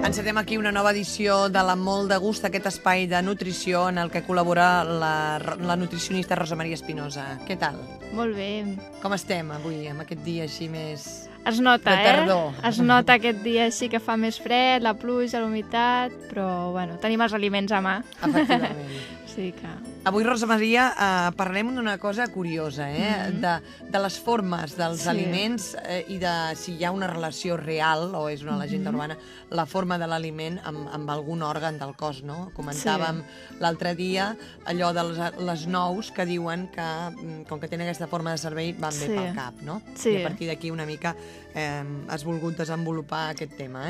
Encetem aquí una nova edició de la Molt de Gust, aquest espai de nutrició en el que col·labora la nutricionista Rosa Maria Espinosa. Què tal? Molt bé. Com estem avui, amb aquest dia així més... Es nota, de tardor. Es nota aquest dia així que fa més fred, la pluja, la humitat, però bueno, tenim els aliments a mà. Efectivament. Sí que... Avui, Rosa Maria, parlem d'una cosa curiosa, de les formes dels aliments i de si hi ha una relació real, o és una llegenda urbana, la forma de l'aliment amb algun òrgan del cos, no? Comentàvem l'altre dia allò de les nous que diuen que, com que tenen aquesta forma de cervell, van bé pel cap, no? Sí. I a partir d'aquí una mica has volgut desenvolupar aquest tema,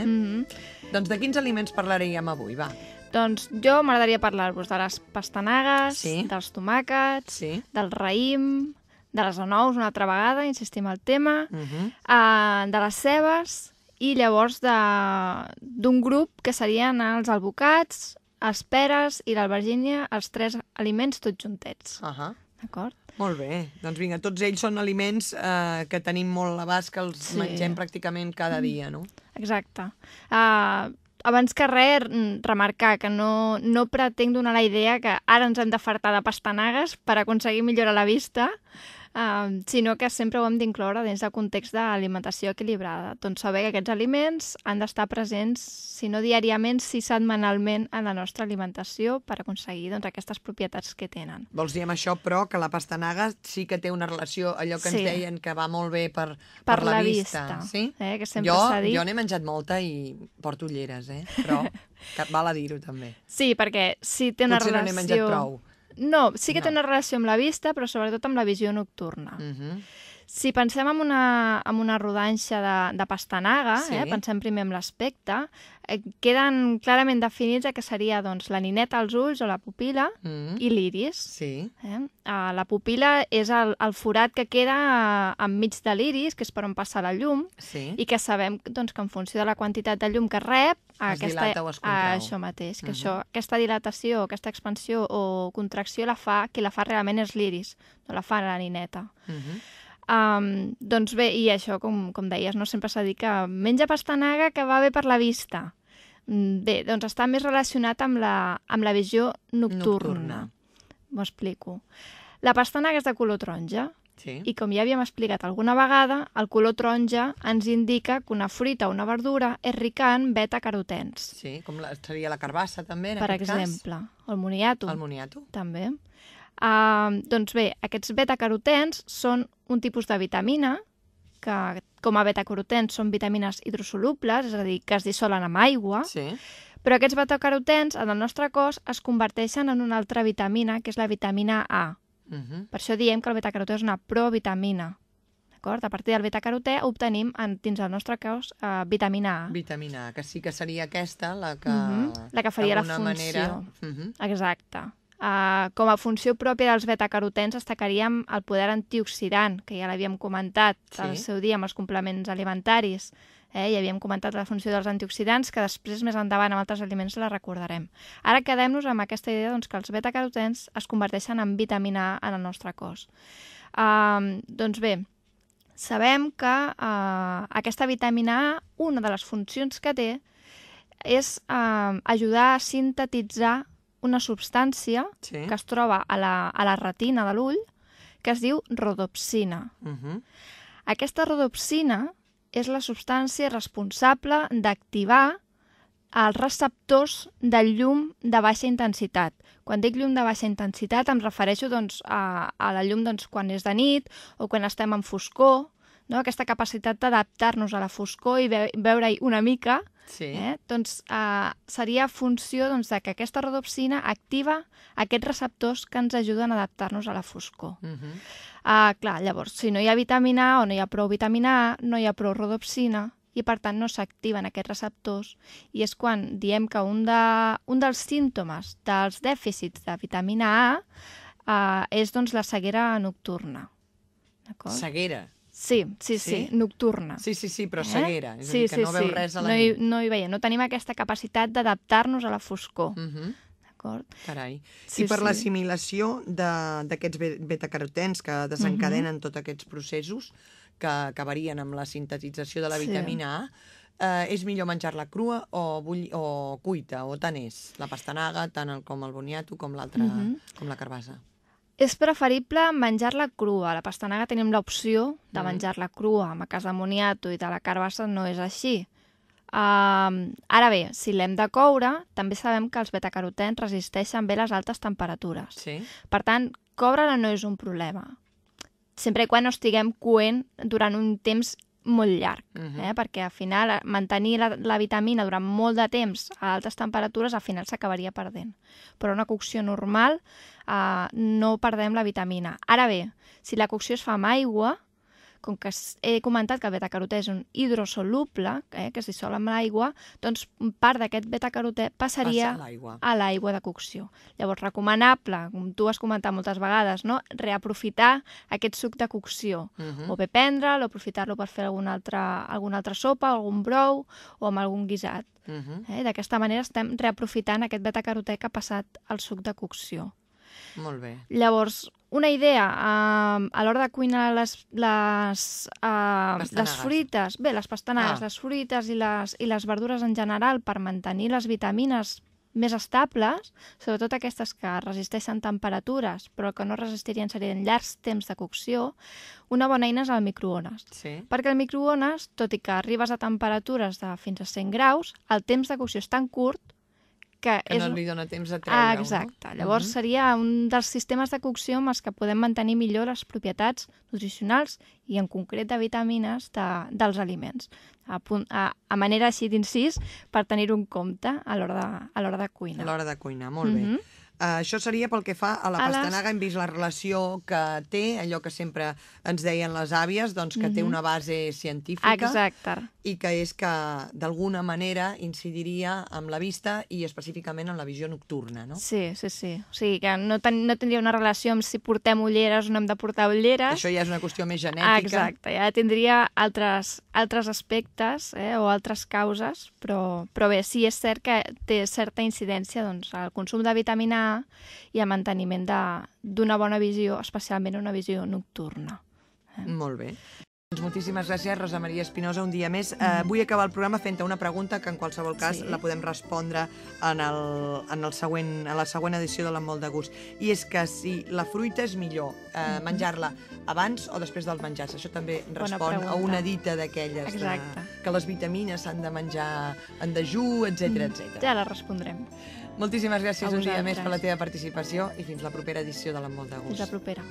Doncs de quins aliments parlaríem avui, va? Doncs jo m'agradaria parlar-vos de les pastanagues, dels tomàquets, del raïm, de les anous una altra vegada, insistim al tema, de les cebes i llavors d'un grup que serien els alvocats, els peres i l'albergínia, els 3 aliments tots juntets. D'acord? Molt bé. Doncs vinga, tots ells són aliments que tenim molt a l'abast, que els mengem pràcticament cada dia, no? Exacte. Abans que res, remarcar que no pretenc donar la idea que ara ens hem de fartar de pastanagues per aconseguir millorar la vista, sinó que sempre ho hem d'incloure dins del context d'alimentació equilibrada. Doncs saber que aquests aliments han d'estar presents, si no diàriament, si setmanalment en la nostra alimentació per aconseguir aquestes propietats que tenen. Vols dir amb això, però, que la pastanaga sí que té una relació, allò que ens deien que va molt bé per la vista. Sí? Que sempre s'ha dit. Jo n'he menjat molta i porto ulleres, però val a dir-ho també. Sí, perquè si té una relació... Potser no n'he menjat prou. No, sí que té una relació amb la vista, però sobretot amb la visió nocturna. Si pensem en una rodanxa de pastanaga, pensem primer en l'aspecte, queden clarament definits que seria la nineta als ulls o la pupil·la i l'iris. La pupil·la és el forat que queda enmig de l'iris, que és per on passa la llum, i que sabem que en funció de la quantitat de llum que rep, es dilata o es contrau. Això mateix, que aquesta dilatació, aquesta expansió o contracció qui la fa realment és l'iris, no la fa la nineta. Doncs bé, i això, com deies, no sempre s'ha dit que menja pastanaga que va bé per la vista. Bé, doncs està més relacionat amb la visió nocturna. M'ho explico. La pastanaga és de color taronja, i com ja havíem explicat alguna vegada, el color taronja ens indica que una fruita o una verdura és rica en beta-carotens. Sí, com seria la carbassa també, en aquest cas. Per exemple, el moniato. El moniato. També. Doncs bé, aquests beta-carotens són un tipus de vitamina que, com a beta-carotens, són vitamines hidrosolubles, és a dir, que es dissolen amb aigua, però aquests beta-carotens en el nostre cos es converteixen en una altra vitamina, que és la vitamina A. Per això diem que el beta-carotè és una provitamina. A partir del beta-carotè obtenim dins del nostre cos vitamina A. Vitamina A, que sí que seria aquesta la que faria la funció. Exacte. Com a funció pròpia dels beta-carotens destacaríem el poder antioxidant, que ja l'havíem comentat al seu dia amb els complements alimentaris. I havíem comentat la funció dels antioxidants, que després, més endavant, amb altres aliments la recordarem. Ara quedem-nos amb aquesta idea que els beta-carotens es converteixen en vitamina A en el nostre cos. Doncs bé, sabem que aquesta vitamina A, una de les funcions que té, és ajudar a sintetitzar una substància que es troba a la retina de l'ull, que es diu rodopsina. Aquesta rodopsina és la substància responsable d'activar els receptors de llum de baixa intensitat. Quan dic llum de baixa intensitat em refereixo a la llum quan és de nit o quan estem en foscor, aquesta capacitat d'adaptar-nos a la foscor i veure-hi una mica, doncs seria funció que aquesta rodopsina activa aquests receptors que ens ajuden a adaptar-nos a la foscor. Clar, llavors, si no hi ha vitamina A o no hi ha prou vitamina A, no hi ha prou rodopsina i, per tant, no s'activen aquests receptors. I és quan diem que un dels símptomes dels dèficits de vitamina A és la ceguera nocturna. Ceguera? Sí, nocturna. Sí, però ceguera. És a dir, que no veu res a la nit. No hi veiem, no tenim aquesta capacitat d'adaptar-nos a la foscor. Carai. I per l'assimilació d'aquests beta-carotens que desencadenen tots aquests processos que varien amb la sintetització de la vitamina A, és millor menjar-la crua o cuita, o tant és? La pastanaga, tant com el boniato com l'altra, com la carbassa. És preferible menjar-la crua. A la pastanaga tenim l'opció de menjar-la crua. En el cas de moniato i de la carbassa no és així. Ara bé, si l'hem de coure, també sabem que els betacarotens resisteixen bé les altes temperatures. Sí. Per tant, coure-la no és un problema. Sempre i quan no estiguem coent durant un temps molt llarg, perquè al final mantenir la vitamina durant molt de temps a altes temperatures al final s'acabaria perdent. Però una cocció normal no perdem la vitamina. Ara bé, si la cocció es fa amb aigua, com que he comentat que el betacarotè és un hidrosoluble, que es dissol amb l'aigua, doncs part d'aquest betacarotè passaria a l'aigua de cocció. Llavors, recomanable, com tu has comentat moltes vegades, no? Reaprofitar aquest suc de cocció. O bé prendre'l, o aprofitar-lo per fer alguna altra sopa, algun brou, o amb algun guisat. D'aquesta manera estem reaprofitant aquest betacarotè que ha passat al suc de cocció. Molt bé. Llavors, una idea, a l'hora de cuinar les fruites, bé, les pastanagues, les fruites i les verdures en general per mantenir les vitamines més estables, sobretot aquestes que resisteixen temperatures, però que no resistirien serien llargs temps de cocció, una bona eina és el microones. Sí. Perquè el microones, tot i que arribes a temperatures de fins a 100 graus, el temps de cocció és tan curt que no li dona temps de treure-ho. Exacte. Llavors seria un dels sistemes de cocció amb els que podem mantenir millor les propietats nutricionals i en concret de vitamines dels aliments. A manera així d'incís per tenir-ho en compte a l'hora de cuinar. A l'hora de cuinar, molt bé. Això seria pel que fa a la pastanaga. Hem vist la relació que té, allò que sempre ens deien les àvies, doncs que té una base científica. Exacte. I que és que d'alguna manera incidiria amb la vista i específicament en la visió nocturna, no? Sí. O sigui, que no tindria una relació amb si portem ulleres o no hem de portar ulleres. Això ja és una qüestió més genètica. Exacte, ja tindria altres aspectes o altres causes, però bé, sí, és cert que té certa incidència doncs, el consum de vitamina A i el manteniment d'una bona visió, especialment una visió nocturna. Molt bé. Doncs moltíssimes gràcies, Rosa Maria Espinosa, un dia més. Vull acabar el programa fent-te una pregunta que en qualsevol cas la podem respondre en la següent edició de l'Enmmolt de Gust. I és que si la fruita és millor menjar-la abans o després dels menjars. Això també respon a una dita d'aquelles que les vitamines s'han de menjar en dejú, etc. Ja la respondrem. Moltíssimes gràcies un dia més per la teva participació i fins la propera edició de l'Enmol de Gust. Fins la propera.